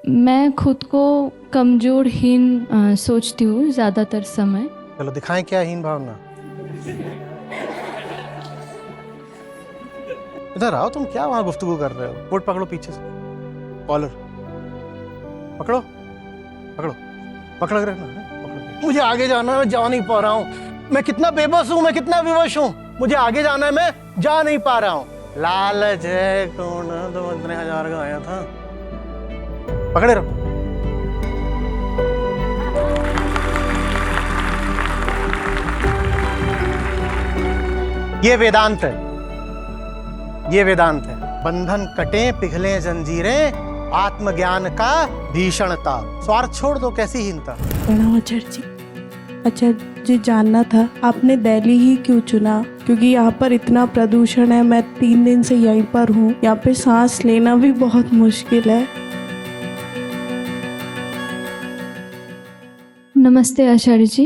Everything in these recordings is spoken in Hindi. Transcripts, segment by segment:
मैं खुद को कमज़ोर हीन सोचती हूँ ज़्यादातर समय। चलो दिखाएं क्या हीन भावना। इधर आओ, तुम क्या वहां गुफ्तगू कर रहे हो? कोट पकड़ो पीछे से, कॉलर पकड़ो पकड़ो, पकड़ रहे ना, पकड़ो। मुझे आगे जाना है, मैं जा नहीं पा रहा हूँ। मैं कितना बेबस हूँ, मैं कितना विवश हूँ। मुझे आगे जाना है, मैं जा नहीं पा रहा हूँ। लालच है कौन, तो इतने हजार का आया था। पकड़े रहो। ये वेदांत है, ये वेदांत है। बंधन कटे पिघले जंजीरें, आत्मज्ञान का भीषणता। स्वार्थ छोड़ दो, कैसी हीनता। प्रणाम आचार्य जी। आचार्य जी, जानना था आपने दिल्ली ही क्यों चुना? क्योंकि यहाँ पर इतना प्रदूषण है। मैं 3 दिन से यहीं पर हूँ। यहाँ पे सांस लेना भी बहुत मुश्किल है। नमस्ते आचार्य जी,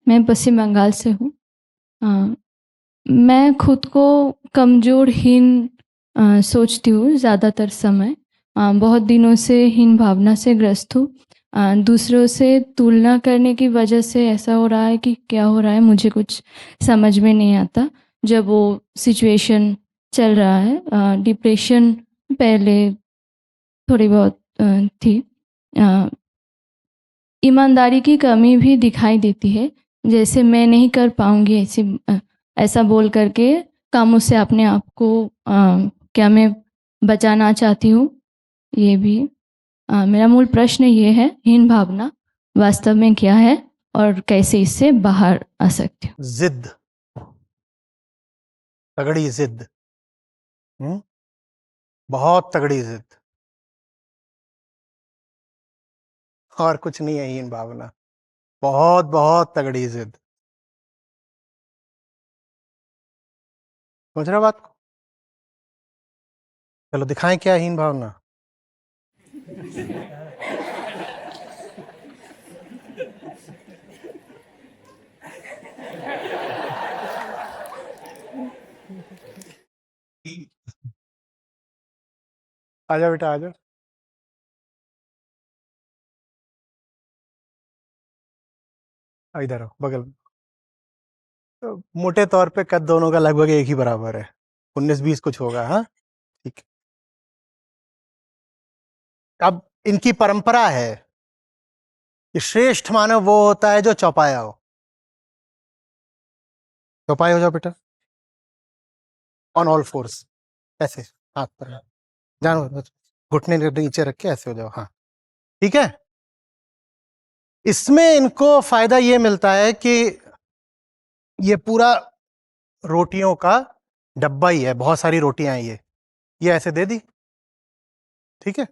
मैं पश्चिम बंगाल से हूँ। मैं खुद को कमज़ोर हीन सोचती हूँ ज़्यादातर समय। बहुत दिनों से हीन भावना से ग्रस्त हूँ। दूसरों से तुलना करने की वजह से ऐसा हो रहा है कि क्या हो रहा है मुझे कुछ समझ में नहीं आता। जब वो सिचुएशन चल रहा है, डिप्रेशन पहले थोड़ी बहुत थी। ईमानदारी की कमी भी दिखाई देती है, जैसे मैं नहीं कर पाऊँगी ऐसा बोल करके कामों से अपने आप को क्या मैं बचाना चाहती हूँ। ये भी मेरा मूल प्रश्न ये है, हीन भावना वास्तव में क्या है और कैसे इससे बाहर आ सकती हूँ? जिद, तगड़ी जिद। बहुत तगड़ी जिद, और कुछ नहीं है हीन भावना। बहुत बहुत तगड़ी जिद। समझ रहे हो बात को? चलो दिखाएं क्या हीन भावना। आजा बेटा आजा। इधर आओ बगल में। तो मोटे तौर पे कद दोनों का लगभग एक ही बराबर है, 19-20 कुछ होगा। हाँ ठीक है। अब इनकी परंपरा है कि श्रेष्ठ मानव वो होता है जो चौपाया हो। चौपाया हो जाओ बेटा, ऑन ऑल फोर्स, ऐसे हाथ पर जानो, घुटने नीचे रख के ऐसे हो जाओ। हाँ ठीक है। इसमें इनको फायदा ये मिलता है कि ये पूरा रोटियों का डब्बा ही है, बहुत सारी रोटियां हैं ये ऐसे दे दी। ठीक है।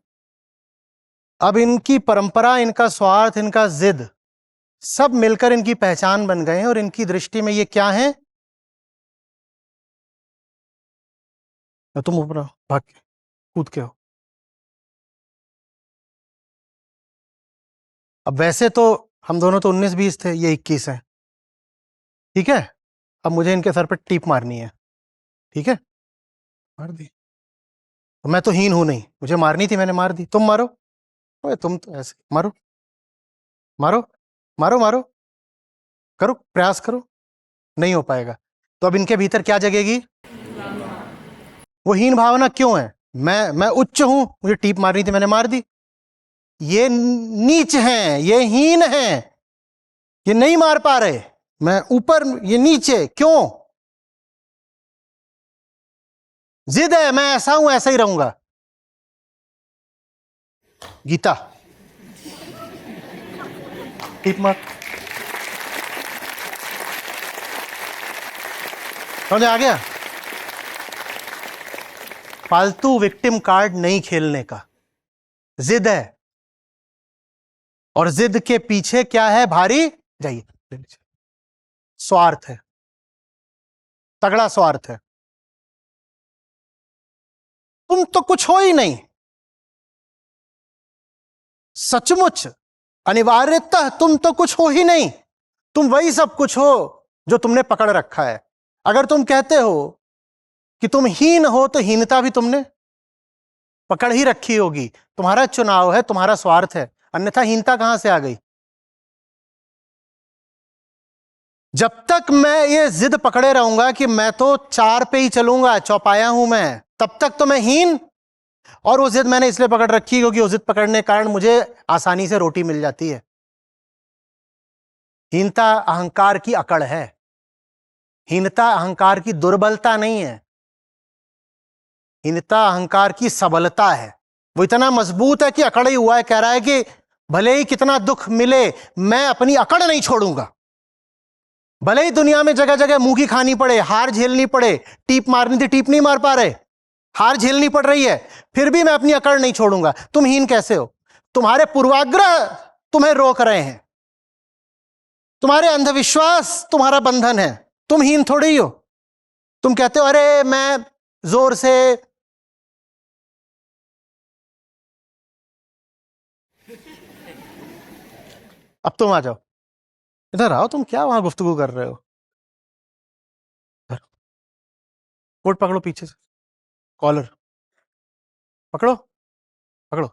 अब इनकी परंपरा, इनका स्वार्थ, इनका जिद सब मिलकर इनकी पहचान बन गए हैं, और इनकी दृष्टि में ये क्या है? तुम ऊपर आओ, भाग के कूद के हो। अब वैसे तो हम दोनों तो 19-20 थे, ये 21 है। ठीक है। अब मुझे इनके सर पर टीप मारनी है। ठीक है, मार दी। तो मैं तो हीन हूं नहीं, मुझे मारनी थी, मैंने मार दी। तुम मारो। ओए तुम तो ऐसे मारो, मारो मारो मारो, करो, प्रयास करो। नहीं हो पाएगा। तो अब इनके भीतर क्या जगेगी? वो हीन भावना क्यों है? मैं उच्च हूं, मुझे टीप मारनी थी, मैंने मार दी। ये नीच हैं, ये हीन हैं, ये नहीं मार पा रहे। मैं ऊपर, ये नीचे। क्यों? जिद है, मैं ऐसा हूं, ऐसा ही रहूंगा। गीता टीप मार। समझ आ गया? फालतू विक्टिम कार्ड नहीं खेलने का। जिद है, और जिद के पीछे क्या है? भारी, जाइए, स्वार्थ है, तगड़ा स्वार्थ है। तुम तो कुछ हो ही नहीं, सचमुच अनिवार्यतः तुम तो कुछ हो ही नहीं। तुम वही सब कुछ हो जो तुमने पकड़ रखा है। अगर तुम कहते हो कि तुम हीन हो, तो हीनता भी तुमने पकड़ ही रखी होगी। तुम्हारा चुनाव है, तुम्हारा स्वार्थ है, अन्यथा हीनता कहां से आ गई? जब तक मैं ये जिद पकड़े रहूंगा कि मैं तो 4 पे ही चलूंगा, चौपाया हूं मैं, तब तक तो मैं हीन। और वो जिद मैंने इसलिए पकड़ रखी क्योंकि वो जिद पकड़ने के कारण मुझे आसानी से रोटी मिल जाती है। हीनता अहंकार की अकड़ है, हीनता अहंकार की दुर्बलता नहीं है, हीनता अहंकार की सबलता है। वो इतना मजबूत है कि अकड़ ही हुआ है, कह रहा है कि भले ही कितना दुख मिले मैं अपनी अकड़ नहीं छोड़ूंगा। भले ही दुनिया में जगह जगह मुंह की खानी पड़े, हार झेलनी पड़े, टीप मारनी थी टीप नहीं मार पा रहे, हार झेलनी पड़ रही है, फिर भी मैं अपनी अकड़ नहीं छोड़ूंगा। तुम हीन कैसे हो? तुम्हारे पूर्वाग्रह तुम्हें रोक रहे हैं, तुम्हारे अंधविश्वास तुम्हारा बंधन है। तुम हीन थोड़ी हो। तुम कहते हो अरे मैं जोर से, अब तुम आ जाओ, इधर आओ। तुम क्या वहां गुफ्तगू कर रहे हो? कोट पकड़ो पीछे से, कॉलर पकड़ो, पकड़ो,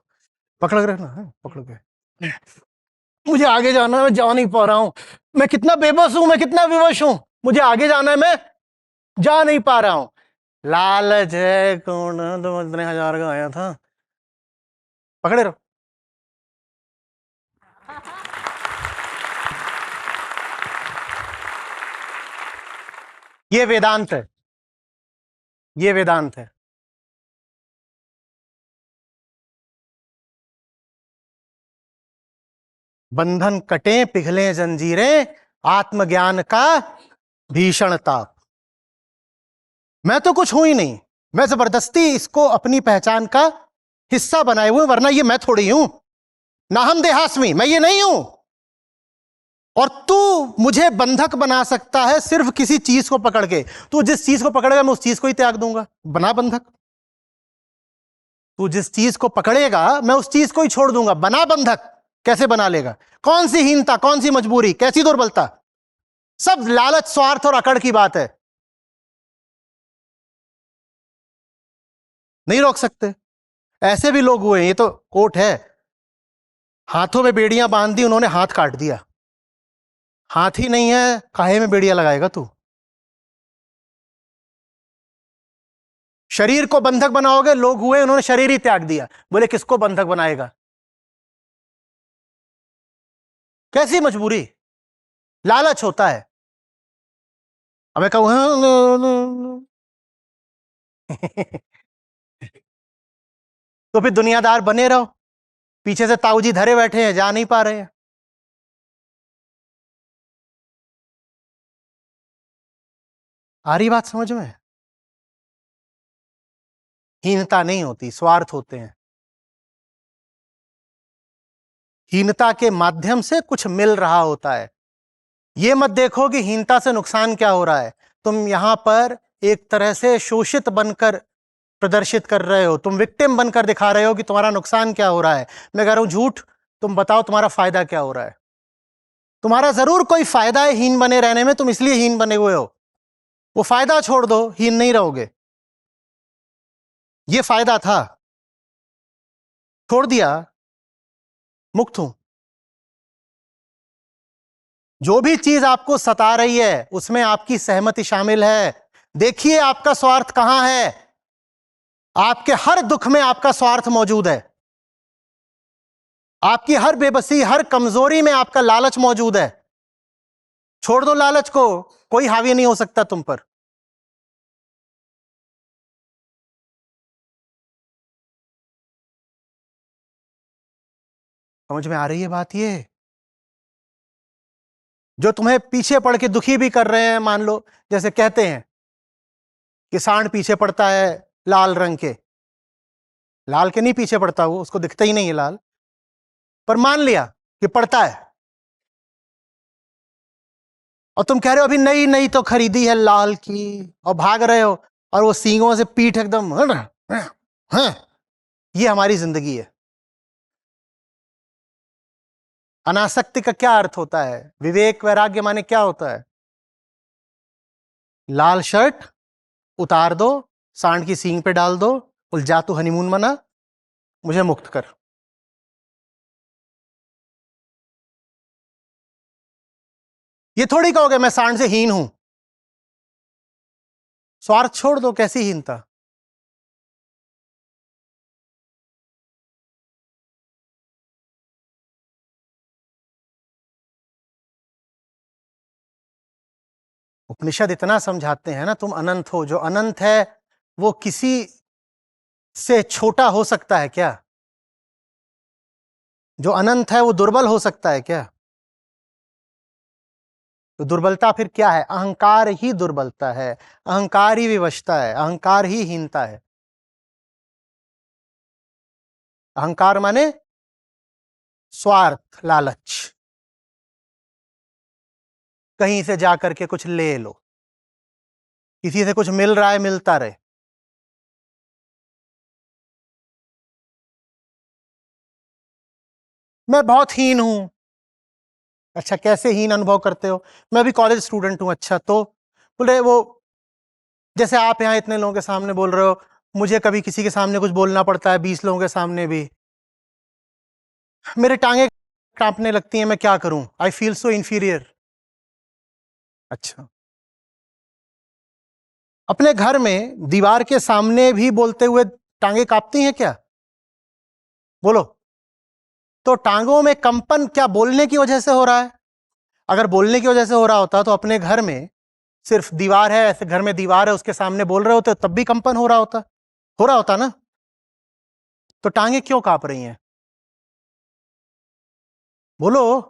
पकड़ रहे ना, पकड़ो के। मुझे आगे जाना है, मैं जा नहीं पा रहा हूं। मैं कितना बेबस हूं, मैं कितना विवश हूं। मुझे आगे जाना है, मैं जा नहीं पा रहा हूं। लालच है कौन, तो इतने 1000 का आया था। पकड़े रहो। ये वेदांत है, ये वेदांत है। बंधन कटे पिघले जंजीरें, आत्मज्ञान का भीषण ताप। मैं तो कुछ हूं ही नहीं, मैं जबरदस्ती इसको अपनी पहचान का हिस्सा बनाए हुए, वरना ये मैं थोड़ी हूं। ना हम देहास्मी, मैं ये नहीं हूं। और तू मुझे बंधक बना सकता है सिर्फ किसी चीज को पकड़ के। तू जिस चीज को पकड़ेगा मैं उस चीज को ही त्याग दूंगा, बना बंधक। तू जिस चीज को पकड़ेगा मैं उस चीज को ही छोड़ दूंगा, बना बंधक। कैसे बना लेगा? कौन सी हीनता, कौन सी मजबूरी, कैसी दुर्बलता? सब लालच, स्वार्थ और अकड़ की बात है। नहीं रोक सकते। ऐसे भी लोग हुए, ये तो कोट है, हाथों में बेड़ियां बांध दी, उन्होंने हाथ काट दिया। हाथ ही नहीं है, काहे में बेड़ियां लगाएगा तू? शरीर को बंधक बनाओगे, लोग हुए उन्होंने शरीर ही त्याग दिया, बोले किसको बंधक बनाएगा? कैसी मजबूरी? लालच होता है। अब मैं कहूं तो फिर दुनियादार बने रहो, पीछे से ताऊजी धरे बैठे हैं, जा नहीं पा रहे हैं। आ रही बात समझ में? हीनता नहीं होती, स्वार्थ होते हैं। हीनता के माध्यम से कुछ मिल रहा होता है। यह मत देखो कि हीनता से नुकसान क्या हो रहा है। तुम यहां पर एक तरह से शोषित बनकर प्रदर्शित कर रहे हो, तुम विक्टिम बनकर दिखा रहे हो कि तुम्हारा नुकसान क्या हो रहा है। मैं कह रहा हूं झूठ, तुम बताओ तुम्हारा फायदा क्या हो रहा है। तुम्हारा जरूर कोई फायदा है हीन बने रहने में, तुम इसलिए हीन बने हुए हो। वो फायदा छोड़ दो, हीन नहीं रहोगे। ये फायदा था, छोड़ दिया, मुक्त हूं। जो भी चीज आपको सता रही है उसमें आपकी सहमति शामिल है। देखिए आपका स्वार्थ कहां है। आपके हर दुख में आपका स्वार्थ मौजूद है। आपकी हर बेबसी, हर कमजोरी में आपका लालच मौजूद है। छोड़ दो लालच को, कोई हावी नहीं हो सकता तुम पर। समझ में आ रही है बात? ये जो तुम्हें पीछे पड़ के दुखी भी कर रहे हैं, मान लो जैसे कहते हैं कि सांड पीछे पड़ता है लाल रंग के, लाल के नहीं पीछे पड़ता, वो उसको दिखता ही नहीं है लाल, पर मान लिया कि पड़ता है। और तुम कह रहे हो अभी नई नई तो खरीदी है लाल की, और भाग रहे हो और वो सींगों से पीठ एकदम ये हमारी जिंदगी है। अनासक्ति का क्या अर्थ होता है? विवेक वैराग्य माने क्या होता है? लाल शर्ट उतार दो, सांड की सींग पे डाल दो, बोल जा तू हनीमून मना, मुझे मुक्त कर। ये थोड़ी कहोगे मैं सांड से हीन हूं। स्वार्थ छोड़ दो, कैसी हीनता। उपनिषद इतना समझाते हैं ना, तुम अनंत हो। जो अनंत है वो किसी से छोटा हो सकता है क्या? जो अनंत है वो दुर्बल हो सकता है क्या? तो दुर्बलता फिर क्या है? अहंकार ही दुर्बलता है, अहंकार ही विवशता है, अहंकार ही हीनता है। अहंकार माने स्वार्थ, लालच, कहीं से जाकर के कुछ ले लो, किसी से कुछ मिल रहा है मिलता रहे। मैं बहुत हीन हूं। अच्छा, कैसे हीन अनुभव करते हो? मैं भी कॉलेज स्टूडेंट हूं। अच्छा, तो बोले वो जैसे आप यहां इतने लोगों के सामने बोल रहे हो, मुझे कभी किसी के सामने कुछ बोलना पड़ता है, 20 लोगों के सामने भी मेरे टांगे कांपने लगती हैं। मैं क्या करूं? आई फील सो इंफीरियर। अच्छा, अपने घर में दीवार के सामने भी बोलते हुए टांगे कांपती हैं क्या? बोलो। तो टांगों में कंपन क्या बोलने की वजह से हो रहा है? अगर बोलने की वजह से हो रहा होता तो अपने घर में सिर्फ दीवार है, ऐसे घर में दीवार है, उसके सामने बोल रहे होते तब भी कंपन हो रहा होता, ना? तो टांगे क्यों कांप रही हैं? बोलो।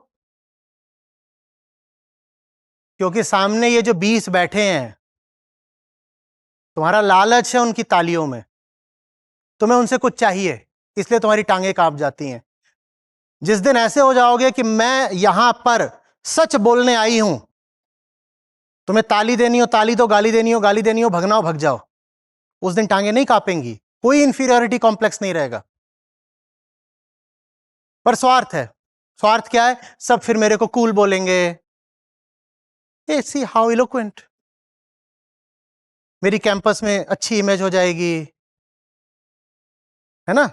क्योंकि सामने ये जो 20 बैठे हैं, तुम्हारा लालच है उनकी तालियों में, तुम्हें उनसे कुछ चाहिए, इसलिए तुम्हारी टांगे कांप जाती हैं। जिस दिन ऐसे हो जाओगे कि मैं यहां पर सच बोलने आई हूं, तुम्हें ताली देनी हो ताली दो, गाली देनी हो गाली देनी हो, भगना हो भग जाओ, उस दिन टांगे नहीं कांपेंगी, कोई इंफीरियरिटी कॉम्प्लेक्स नहीं रहेगा। पर स्वार्थ है। स्वार्थ क्या है? सब फिर मेरे को कूल बोलेंगे। ए सी हाउ इलोक्वेंट, मेरी कैंपस में अच्छी इमेज हो जाएगी, है ना?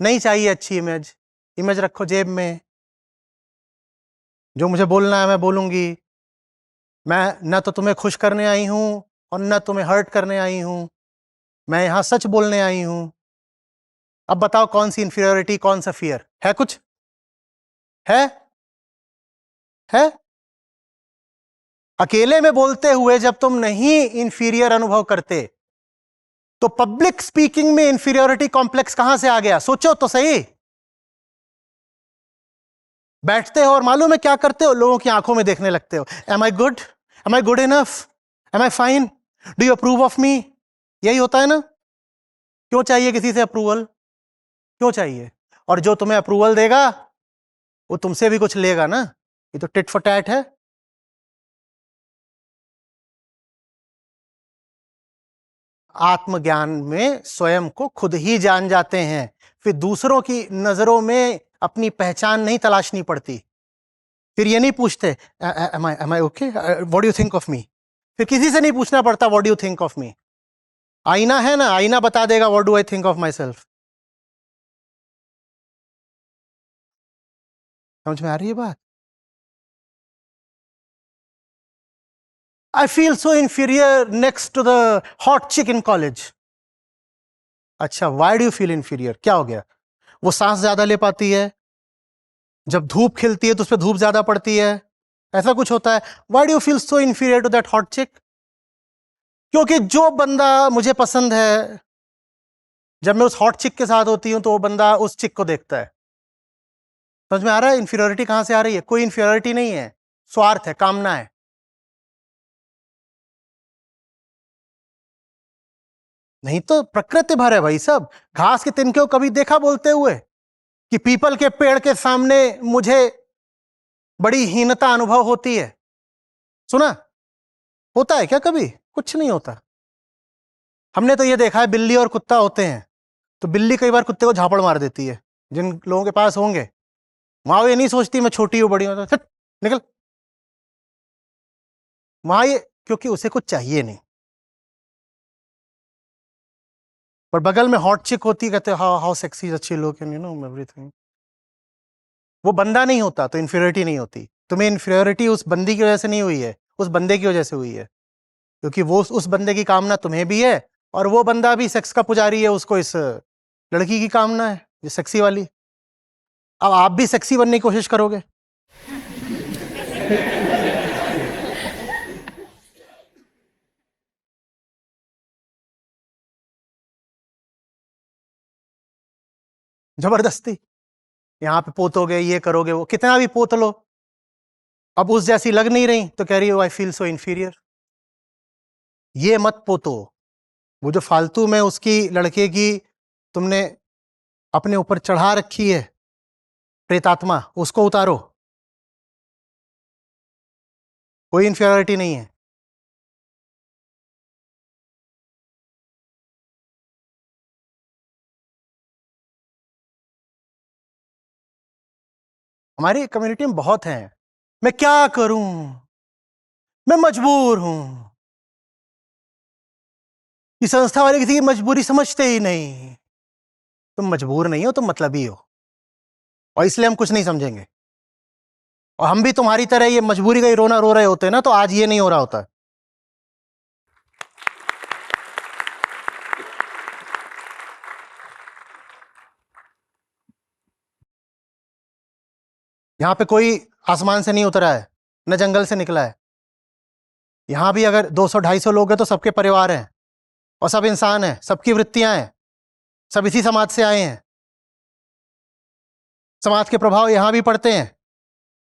नहीं चाहिए अच्छी इमेज, इमेज रखो जेब में। जो मुझे बोलना है मैं बोलूंगी। मैं न तो तुम्हें खुश करने आई हूं और न तुम्हें हर्ट करने आई हूं, मैं यहां सच बोलने आई हूं। अब बताओ कौन सी इंफीरियोरिटी, कौन सा फियर है? कुछ है? है? अकेले में बोलते हुए जब तुम नहीं इंफीरियर अनुभव करते, तो पब्लिक स्पीकिंग में इंफीरियोरिटी कॉम्प्लेक्स कहां से आ गया? सोचो तो सही। बैठते हो और मालूम है क्या करते हो? लोगों की आंखों में देखने लगते हो। Am I good? Am I good enough? Am I fine? Do you approve of me? यही होता है ना? क्यों चाहिए किसी से अप्रूवल? क्यों चाहिए? और जो तुम्हें अप्रूवल देगा वो तुमसे भी कुछ लेगा ना। ये तो टिट फॉर टैट है। आत्मज्ञान में स्वयं को खुद ही जान जाते हैं, फिर दूसरों की नजरों में अपनी पहचान नहीं तलाशनी पड़ती। फिर ये नहीं पूछते am I okay, what do you think of me. फिर किसी से नहीं पूछना पड़ता what do you think of me. आईना है ना, आईना बता देगा what do I think of myself. समझ में आ रही है बात? I feel so inferior next to the hot chick in college. अच्छा, why do you feel inferior? क्या हो गया? वो सांस ज्यादा ले पाती है, जब धूप खिलती है तो उस पर धूप ज्यादा पड़ती है, ऐसा कुछ होता है। Why do you feel so inferior to that hot chick? क्योंकि जो बंदा मुझे पसंद है, जब मैं उस हॉट चिक के साथ होती हूं तो वो बंदा उस चिक को देखता है। समझ में आ रहा है इंफीरियरिटी कहां से आ रही है? कोई इंफीरियरिटी नहीं है, स्वार्थ है, कामना है। नहीं तो प्रकृति भर है भाई सब। घास के तिनके को कभी देखा बोलते हुए कि पीपल के पेड़ के सामने मुझे बड़ी हीनता अनुभव होती है? सुना? होता है क्या कभी? कुछ नहीं होता। हमने तो ये देखा है, बिल्ली और कुत्ता होते हैं तो बिल्ली कई बार कुत्ते को झापड़ मार देती है। जिन लोगों के पास होंगे, वहां ये नहीं सोचती मैं छोटी हूं बड़ी हूं, तो निकल। वहां ये क्योंकि उसे कुछ चाहिए नहीं। पर बगल में हॉट चिक होती, कहते हाउ हाउ सेक्सी अच्छी look and you know everything. वो बंदा नहीं होता तो इन्फीरियरिटी नहीं होती। तुम्हें इन्फीरियरिटी उस बंदी की वजह से नहीं हुई है, उस बंदे की वजह से हुई है, क्योंकि वो उस बंदे की कामना तुम्हें भी है और वो बंदा भी सेक्स का पुजारी है, उसको इस लड़की की कामना है ये सेक्सी वाली। अब आप भी सेक्सी बनने की कोशिश करोगे। जबरदस्ती यहां पे पोतोगे, ये करोगे, वो कितना भी पोत लो, अब उस जैसी लग नहीं रही तो कह रही हो आई फील सो इंफीरियर। ये मत पोतो। वो जो फालतू में उसकी लड़के की तुमने अपने ऊपर चढ़ा रखी है प्रेतात्मा, उसको उतारो। कोई इंफीरियरिटी नहीं है। हमारी कम्युनिटी में बहुत हैं, मैं क्या करूं, मैं मजबूर हूं। ये संस्था वाले किसी की मजबूरी समझते ही नहीं। तुम मजबूर नहीं हो, तुम मतलबी हो, और इसलिए हम कुछ नहीं समझेंगे। और हम भी तुम्हारी तरह ये मजबूरी का ही रोना रो रहे होते ना, तो आज ये नहीं हो रहा होता। यहां पे कोई आसमान से नहीं उतरा है, न जंगल से निकला है। यहां भी अगर 200-250 लोग हैं तो सबके परिवार हैं, और सब इंसान हैं, सबकी वृत्तियां हैं, सब इसी समाज से आए हैं। समाज के प्रभाव यहां भी पड़ते हैं,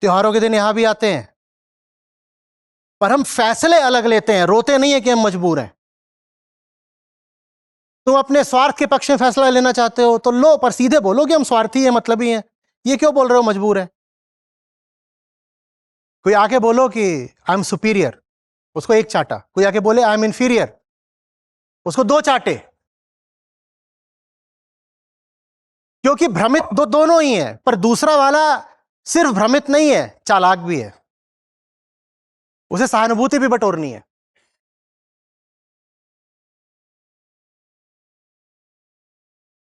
त्योहारों के दिन यहां भी आते हैं, पर हम फैसले अलग लेते हैं। रोते नहीं है कि हम मजबूर हैं। तुम अपने स्वार्थ के पक्ष में फैसला लेना चाहते हो तो लो, पर सीधे बोलो कि हम स्वार्थी हैं, मतलबी हैं। ये क्यों बोल रहे हो मजबूर है? कोई आके बोलो कि आई एम सुपीरियर, उसको एक चाटा। कोई आके बोले आई एम इंफीरियर, उसको 2 चाटे। क्योंकि भ्रमित दोनों ही है, पर दूसरा वाला सिर्फ भ्रमित नहीं है, चालाक भी है। उसे सहानुभूति भी बटोरनी है।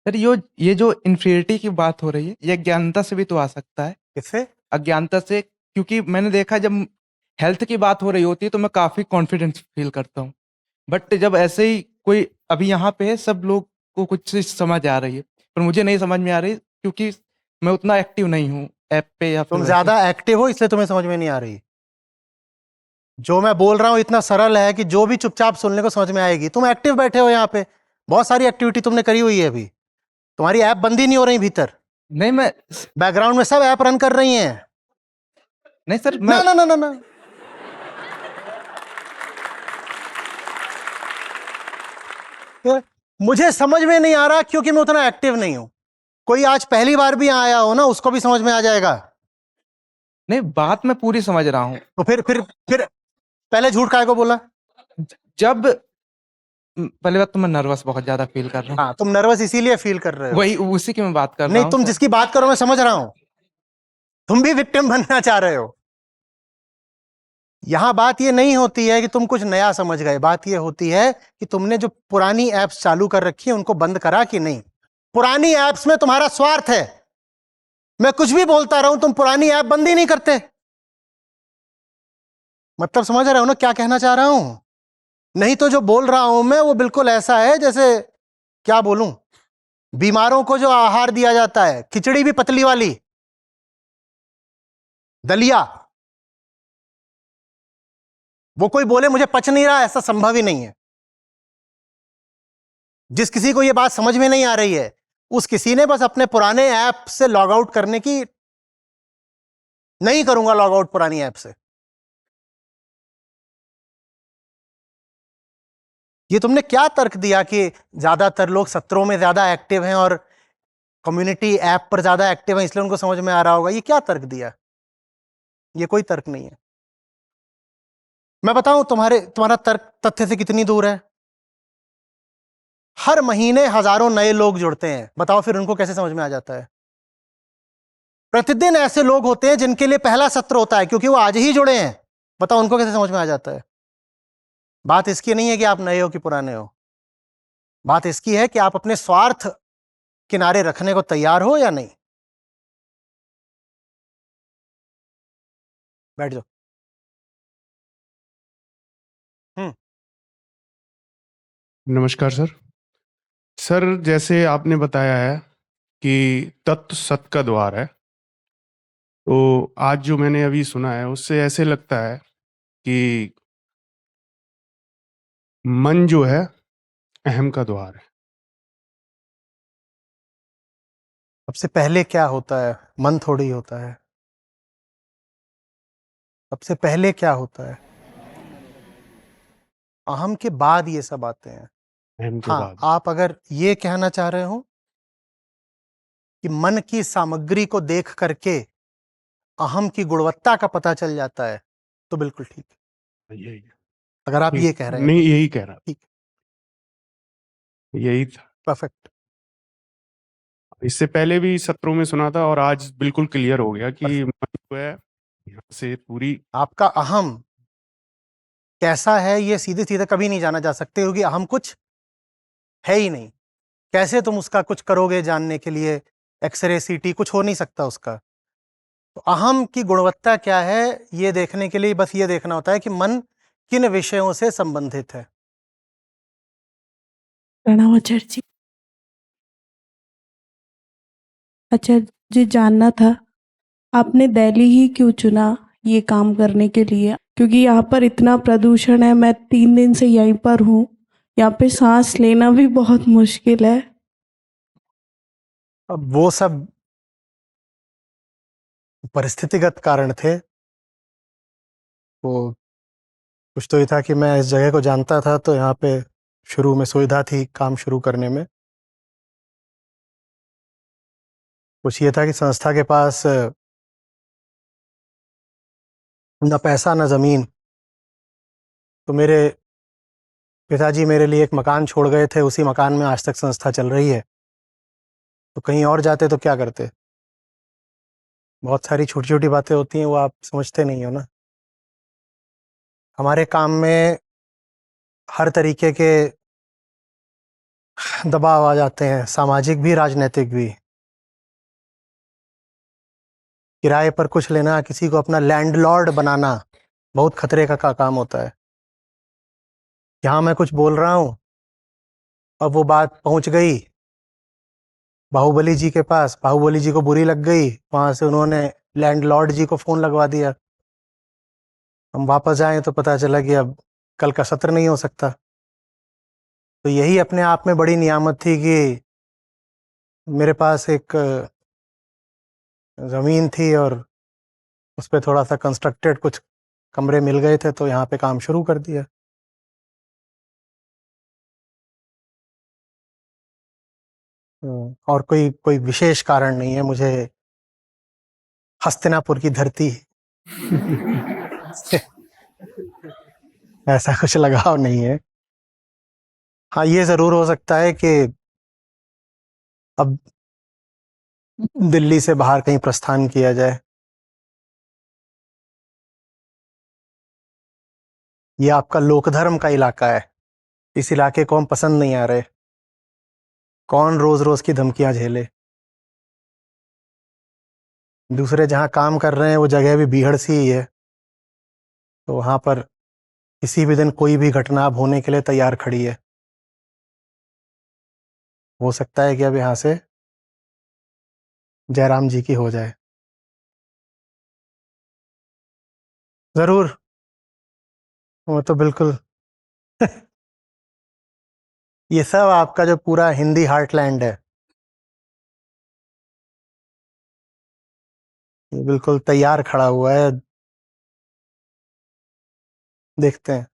सर ये जो इन्फीरियरिटी की बात हो रही है, ये अज्ञानता से भी तो आ सकता है। किससे? अज्ञानता से, क्योंकि मैंने देखा जब हेल्थ की बात हो रही होती है तो मैं काफी कॉन्फिडेंस फील करता हूँ, बट जब ऐसे ही कोई अभी यहाँ पे है, सब लोग को कुछ चीज समझ आ रही है, पर मुझे नहीं समझ में आ रही, क्योंकि मैं उतना एक्टिव नहीं हूँ ऐप पे या फिर तुम वैसे। ज्यादा एक्टिव हो इसलिए तुम्हें समझ में नहीं आ रही। जो मैं बोल रहा हूं इतना सरल है कि जो भी चुपचाप सुनने को समझ में आएगी। तुम एक्टिव बैठे हो यहाँ पे, बहुत सारी एक्टिविटी तुमने करी हुई है। अभी तुम्हारी ऐप बंद ही नहीं हो रही भीतर, नहीं मैं बैकग्राउंड में सब ऐप रन कर रही हैं। नहीं सर, ना मैं ना ना ना ना मुझे समझ में नहीं आ रहा क्योंकि मैं उतना एक्टिव नहीं हूं। कोई आज पहली बार भी आया हो ना, उसको भी समझ में आ जाएगा। नहीं, बात मैं पूरी समझ रहा हूँ। तो फिर पहले झूठ काहे को बोला? जब पहले बात तो मैं नर्वस बहुत ज्यादा फील कर रहा हूँ। हाँ, तुम नर्वस इसीलिए फील कर रहे हो। वही उसी की मैं बात कर रहा नहीं, हूँ। तुम जिसकी बात करो मैं समझ रहा हूं। तुम भी विक्टिम बनना चाह रहे हो। यहां बात यह नहीं होती है कि तुम कुछ नया समझ गए। बात यह होती है कि तुमने जो पुरानी एप्स चालू कर रखी है उनको बंद करा कि नहीं। पुरानी एप्स में तुम्हारा स्वार्थ है। मैं कुछ भी बोलता रहूं, तुम पुरानी ऐप बंद ही नहीं करते। मतलब समझ रहे हो ना क्या कहना चाह रहा हूं? नहीं तो जो बोल रहा हूं मैं वो बिल्कुल ऐसा है जैसे, क्या बोलूं, बीमारों को जो आहार दिया जाता है, खिचड़ी भी पतली वाली, दलिया, वो कोई बोले मुझे पच नहीं रहा, ऐसा संभव ही नहीं है। जिस किसी को यह बात समझ में नहीं आ रही है, उस किसी ने बस अपने पुराने ऐप से लॉग आउट करने की, नहीं करूंगा लॉग आउट पुरानी ऐप से। ये तुमने क्या तर्क दिया कि ज्यादातर लोग सत्रों में ज्यादा एक्टिव हैं और कम्युनिटी ऐप पर ज्यादा एक्टिव हैं इसलिए उनको समझ में आ रहा होगा? ये क्या तर्क दिया? ये कोई तर्क नहीं है। मैं बताऊं तुम्हारा तर्क तथ्य से कितनी दूर है। हर महीने हजारों नए लोग जुड़ते हैं, बताओ फिर उनको कैसे समझ में आ जाता है? प्रतिदिन ऐसे लोग होते हैं जिनके लिए पहला सत्र होता है क्योंकि वो आज ही जुड़े हैं, बताओ उनको कैसे समझ में आ जाता है? बात इसकी नहीं है कि आप नए हो कि पुराने हो। बात इसकी है कि आप अपने स्वार्थ किनारे रखने को तैयार हो या नहीं। बैठ जाओ। नमस्कार सर। सर, जैसे आपने बताया है कि तत्व सत का द्वार है, तो आज जो मैंने अभी सुना है उससे ऐसे लगता है कि मन जो है अहम का द्वार है। सबसे पहले क्या होता है? मन थोड़ी होता है। सबसे पहले क्या होता है? अहम के बाद ये सब आते हैं। अहम के हाँ, बाद आप अगर ये कहना चाह रहे हो कि मन की सामग्री को देख करके अहम की गुणवत्ता का पता चल जाता है, तो बिल्कुल ठीक है। यही अगर आप ठीक- ये कह रहे हैं नहीं, तो यही कह रहा ठीक, यही था। परफेक्ट। इससे पहले भी सत्रों में सुना था और आज बिल्कुल क्लियर हो गया कि मन जो है यहाँ से पूरी आपका अहम कैसा है ये सीधे सीधे कभी नहीं जाना जा सकते, क्योंकि अहम कुछ है ही नहीं। कैसे तुम उसका कुछ करोगे जानने के लिए? एक्सरे, सीटी कुछ हो नहीं सकता उसका। तो अहम की गुणवत्ता क्या है ये देखने के लिए बस ये देखना होता है कि मन किन विषयों से संबंधित है। प्रणाम आचार्य जी। अच्छा, जी जानना था आपने दिल्ली ही क्यों चुना ये काम करने के लिए? क्योंकि यहाँ पर इतना प्रदूषण है, मैं 3 दिन से यहीं पर हूँ, यहाँ पे सांस लेना भी बहुत मुश्किल है। अब वो सब परिस्थितिगत कारण थे। वो कुछ तो ये था कि मैं इस जगह को जानता था, तो यहाँ पे शुरू में सुविधा थी काम शुरू करने में। कुछ ये था कि संस्था के पास न पैसा न जमीन, तो मेरे पिताजी मेरे लिए एक मकान छोड़ गए थे, उसी मकान में आज तक संस्था चल रही है। तो कहीं और जाते तो क्या करते? बहुत सारी छोटी छोटी बातें होती हैं, वो आप समझते नहीं हो ना। हमारे काम में हर तरीके के दबाव आ जाते हैं, सामाजिक भी राजनीतिक भी। किराए पर कुछ लेना, किसी को अपना लैंडलॉर्ड बनाना बहुत खतरे का काम होता है। यहाँ मैं कुछ बोल रहा हूँ, अब वो बात पहुंच गई बाहुबली जी के पास, बाहुबली जी को बुरी लग गई, वहां से उन्होंने लैंडलॉर्ड जी को फोन लगवा दिया। हम वापस आए तो पता चला कि अब कल का सत्र नहीं हो सकता। तो यही अपने आप में बड़ी नियामत थी कि मेरे पास एक ज़मीन थी और उस पर थोड़ा सा कंस्ट्रक्टेड कुछ कमरे मिल गए थे, तो यहाँ पे काम शुरू कर दिया। और कोई कोई विशेष कारण नहीं है मुझे हस्तिनापुर की धरती से ऐसा कुछ लगाव नहीं है। हाँ, ये ज़रूर हो सकता है कि अब दिल्ली से बाहर कहीं प्रस्थान किया जाए। ये आपका लोकधर्म का इलाका है, इस इलाके को हम पसंद नहीं आ रहे। कौन रोज रोज की धमकियां झेले? दूसरे जहां काम कर रहे हैं वो जगह भी बीहड़ सी ही है, तो वहां पर किसी भी दिन कोई भी घटना अब होने के लिए तैयार खड़ी है। हो सकता है कि अब यहाँ से जयराम जी की हो जाए। जरूर, वो तो बिल्कुल ये सब आपका जो पूरा हिंदी हार्टलैंड है, ये बिल्कुल तैयार खड़ा हुआ है। देखते हैं।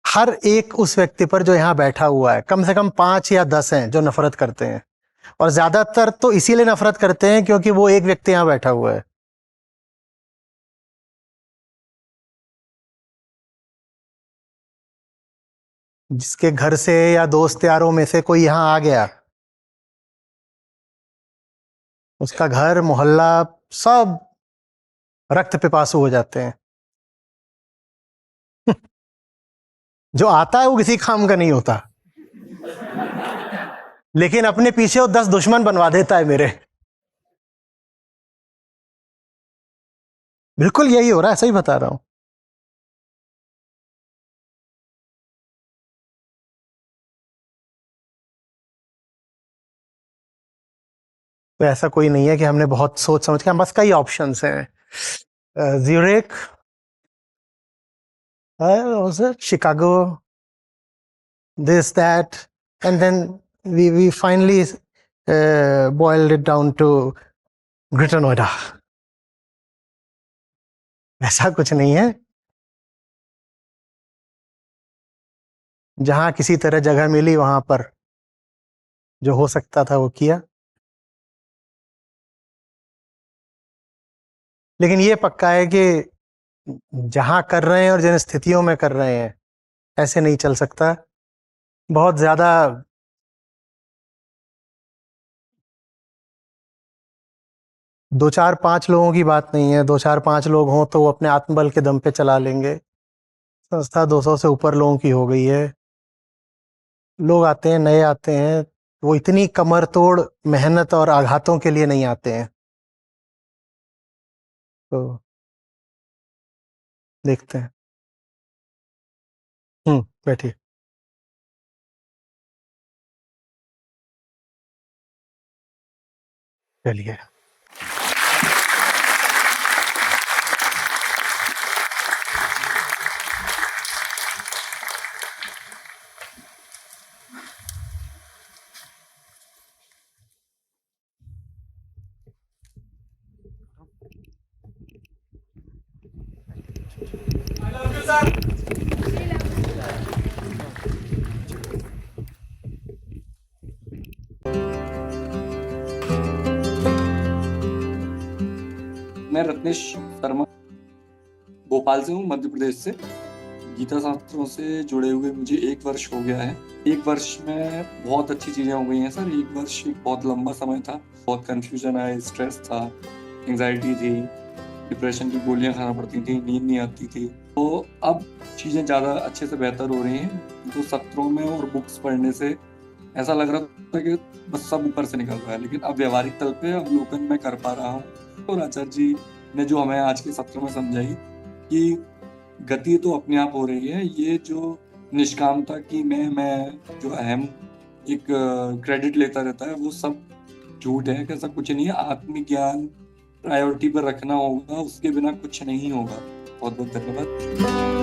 हर एक उस व्यक्ति पर जो यहाँ बैठा हुआ है, कम से कम 5 या 10 हैं जो नफरत करते हैं, और ज्यादातर तो इसीलिए नफरत करते हैं क्योंकि वो एक व्यक्ति यहाँ बैठा हुआ है। जिसके घर से या दोस्त यारों में से कोई यहाँ आ गया, उसका घर मोहल्ला सब रक्त पिपासु हो जाते हैं। जो आता है वो किसी काम का नहीं होता, लेकिन अपने पीछे वो 10 दुश्मन बनवा देता है मेरे। बिल्कुल यही हो रहा है, सही बता रहा हूं। तो ऐसा कोई नहीं है कि हमने बहुत सोच समझ के, बस कई ऑप्शंस हैं। Zurich, Chicago, this that, and then we finally boiled it down to Greater Noida। ऐसा कुछ नहीं है, जहां किसी तरह जगह मिली वहां पर जो हो सकता था वो किया। लेकिन ये पक्का है कि जहां कर रहे हैं और जिन स्थितियों में कर रहे हैं, ऐसे नहीं चल सकता। बहुत ज्यादा 2 4 5 लोगों की बात नहीं है। 2 4 5 लोग हों तो वो अपने आत्मबल के दम पे चला लेंगे। संस्था 200 से ऊपर लोगों की हो गई है। लोग आते हैं, नए आते हैं, वो इतनी कमर तोड़ मेहनत और आघातों के लिए नहीं आते हैं। तो देखते हैं। बैठिए। चलिए। मैं रत्नेश शर्मा भोपाल से हूँ, मध्य प्रदेश से। गीता शास्त्रों से जुड़े हुए मुझे 1 वर्ष हो गया है। 1 वर्ष में बहुत अच्छी चीज़ें हो गई हैं सर। 1 वर्ष एक बहुत लंबा समय था, बहुत कन्फ्यूजन आया, स्ट्रेस था, एंग्जाइटी थी, डिप्रेशन की गोलियां खाना पड़ती थी, नींद नहीं आती थी। तो अब चीज़ें ज़्यादा अच्छे से बेहतर हो रही हैं। तो सत्रों में और बुक्स पढ़ने से ऐसा लग रहा था कि बस सब ऊपर से निकल रहा है, लेकिन अब व्यवहारिक तल पे अवलोकन मैं कर पा रहा हूँ। और आचार्य जी ने जो हमें आज के सत्र में समझाई कि गति तो अपने आप हो रही है, ये जो निष्कामता की मैं जो अहम एक क्रेडिट लेता रहता है, वो सब झूठ है, कि ऐसा कुछ नहीं है। आत्मज्ञान प्रायोरिटी पर रखना होगा, उसके बिना कुछ नहीं होगा। बहुत बहुत धन्यवाद।